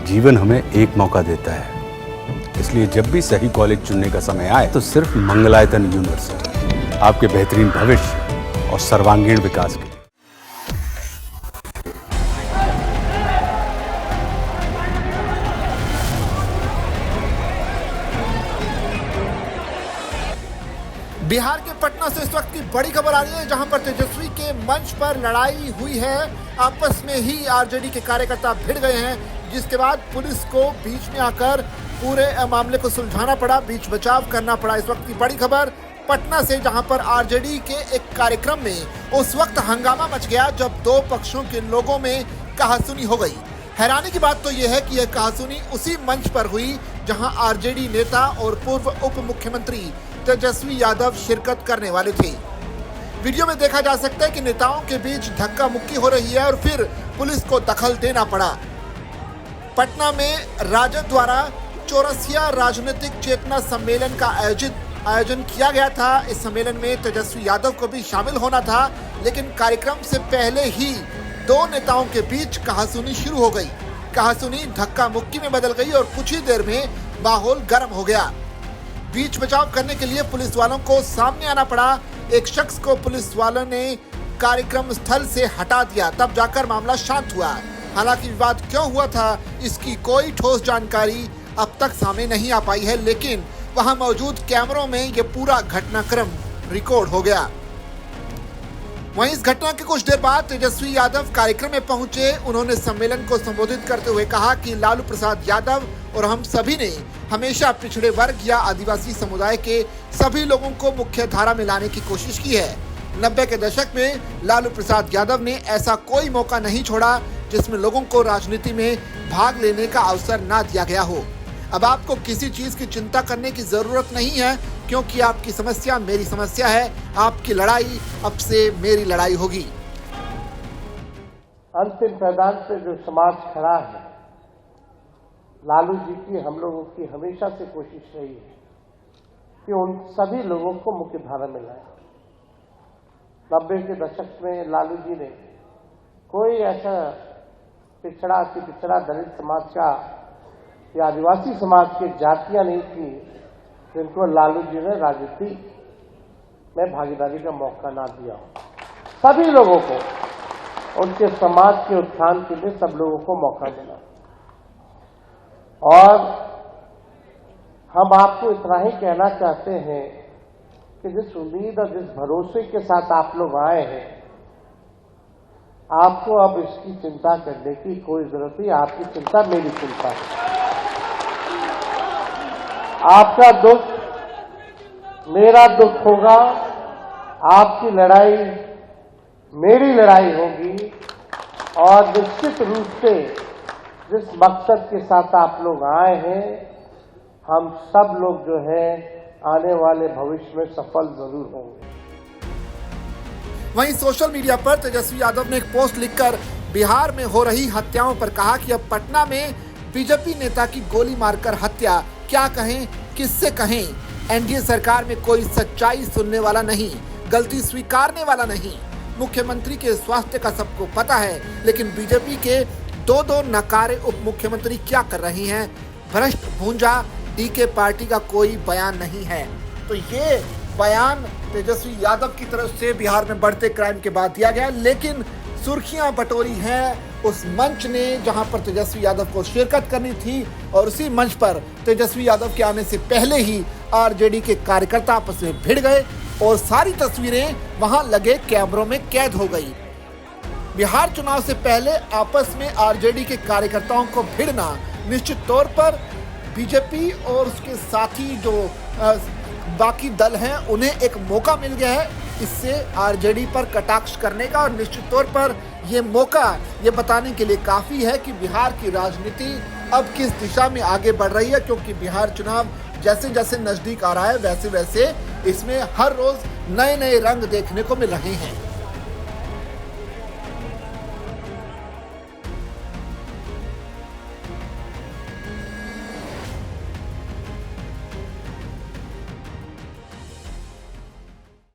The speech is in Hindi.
जीवन हमें एक मौका देता है, इसलिए जब भी सही कॉलेज चुनने का समय आए तो सिर्फ मंगलायतन यूनिवर्सिटी आपके बेहतरीन भविष्य और सर्वांगीण विकास के लिए। बिहार के पटना से इस वक्त की बड़ी खबर आ रही है, जहां पर तेजस्वी के मंच पर लड़ाई हुई है। आपस में ही आरजेडी के कार्यकर्ता भिड़ गए हैं, जिसके बाद पुलिस को बीच में आकर पूरे मामले को सुलझाना पड़ा, बीच बचाव करना पड़ा। इस वक्त की बड़ी खबर पटना से, जहां पर आरजेडी के एक कार्यक्रम में उस वक्त हंगामा मच गया जब दो पक्षों के लोगों में कहासुनी हो गई। हैरानी की बात तो यह है कि यह कहासुनी उसी मंच पर हुई जहां आरजेडी नेता और पूर्व उप मुख्यमंत्री तेजस्वी यादव शिरकत करने वाले थे। वीडियो में देखा जा सकता है कि नेताओं के बीच धक्का मुक्की हो रही है और फिर पुलिस को दखल देना पड़ा। पटना में राजद द्वारा चौरसिया राजनीतिक चेतना सम्मेलन का आयोजन किया गया था। इस सम्मेलन में तेजस्वी यादव को भी शामिल होना था, लेकिन कार्यक्रम से पहले ही दो नेताओं के बीच कहासुनी शुरू हो गई। कहासुनी धक्का मुक्की में बदल गई और कुछ ही देर में माहौल गर्म हो गया। बीच बचाव करने के लिए पुलिस वालों को सामने आना पड़ा। एक शख्स को पुलिस वालों ने कार्यक्रम स्थल से हटा दिया, तब जाकर मामला शांत हुआ। हालांकि विवाद क्यों हुआ था, इसकी कोई ठोस जानकारी अब तक सामने नहीं आ पाई है, लेकिन वहां मौजूद कैमरों में यह पूरा घटनाक्रम रिकॉर्ड हो गया। वहीं इस घटना के कुछ देर बाद तेजस्वी यादव कार्यक्रम में पहुंचे। उन्होंने सम्मेलन को संबोधित करते हुए कहा कि लालू प्रसाद यादव और हम सभी ने हमेशा पिछड़े वर्ग या आदिवासी समुदाय के सभी लोगों को मुख्य धारा में लाने की कोशिश की है। 90 के दशक में लालू प्रसाद यादव ने ऐसा कोई मौका नहीं छोड़ा जिसमें लोगों को राजनीति में भाग लेने का अवसर ना दिया गया हो। अब आपको किसी चीज की चिंता करने की जरूरत नहीं है, क्योंकि आपकी समस्या मेरी समस्या है। आपकी लड़ाई अब से मेरी लड़ाई होगी। अंतिम मैदान पे जो समाज खड़ा है, लालू जी की हम लोगों की हमेशा से कोशिश रही है कि उन सभी लोगों को मुख्य धारा में लाए। 90 के दशक में लालू जी ने कोई ऐसा पिछड़ा दलित समाज का या आदिवासी समाज की जातियां नहीं थी जिनको लालू जी ने राजनीति में भागीदारी का मौका ना दिया। सभी लोगों को उनके समाज के उत्थान के लिए सब लोगों को मौका मिला। और हम आपको इतना ही कहना चाहते हैं कि जिस उम्मीद और जिस भरोसे के साथ आप लोग आए हैं, आपको अब इसकी चिंता करने की कोई जरूरत नहीं। आपकी चिंता मेरी चिंता है। आपका दुख मेरा दुख होगा, आपकी लड़ाई मेरी लड़ाई होगी। और निश्चित रूप से जिस मकसद के साथ आप लोग आए हैं, हम सब लोग जो है आने वाले भविष्य में सफल जरूर होंगे। वहीं सोशल मीडिया पर तेजस्वी यादव ने एक पोस्ट लिखकर बिहार में हो रही हत्याओं पर कहा कि अब पटना में बीजेपी नेता की गोली मारकर हत्या, क्या कहें, किससे कहें। एनडीए सरकार में कोई सच्चाई सुनने वाला नहीं, गलती स्वीकारने वाला नहीं। मुख्यमंत्री के स्वास्थ्य का सबको पता है, लेकिन बीजेपी के दो नकारे उप मुख्यमंत्री क्या कर रहे हैं। भ्रष्ट भूंजा डीके पार्टी का कोई बयान नहीं है। तो ये बयान तेजस्वी यादव की तरफ से बिहार में बढ़ते क्राइम के बाद दिया गया, लेकिन सुर्खियां बटोरी हैं उस मंच ने जहां पर तेजस्वी यादव को शिरकत करनी थी, और उसी मंच पर तेजस्वी यादव के आने से पहले ही आरजेडी के कार्यकर्ता आपस में भिड़ गए और सारी तस्वीरें वहां लगे कैमरों में कैद हो गई। बिहार चुनाव से पहले आपस में आरजेडी के कार्यकर्ताओं को भिड़ना निश्चित तौर पर बीजेपी और उसके साथी जो बाकी दल हैं उन्हें एक मौका मिल गया है इससे आरजेडी पर कटाक्ष करने का। और निश्चित तौर पर ये मौका ये बताने के लिए काफ़ी है कि बिहार की राजनीति अब किस दिशा में आगे बढ़ रही है, क्योंकि बिहार चुनाव जैसे जैसे नज़दीक आ रहा है वैसे वैसे इसमें हर रोज़ नए नए रंग देखने को मिल रहे हैं।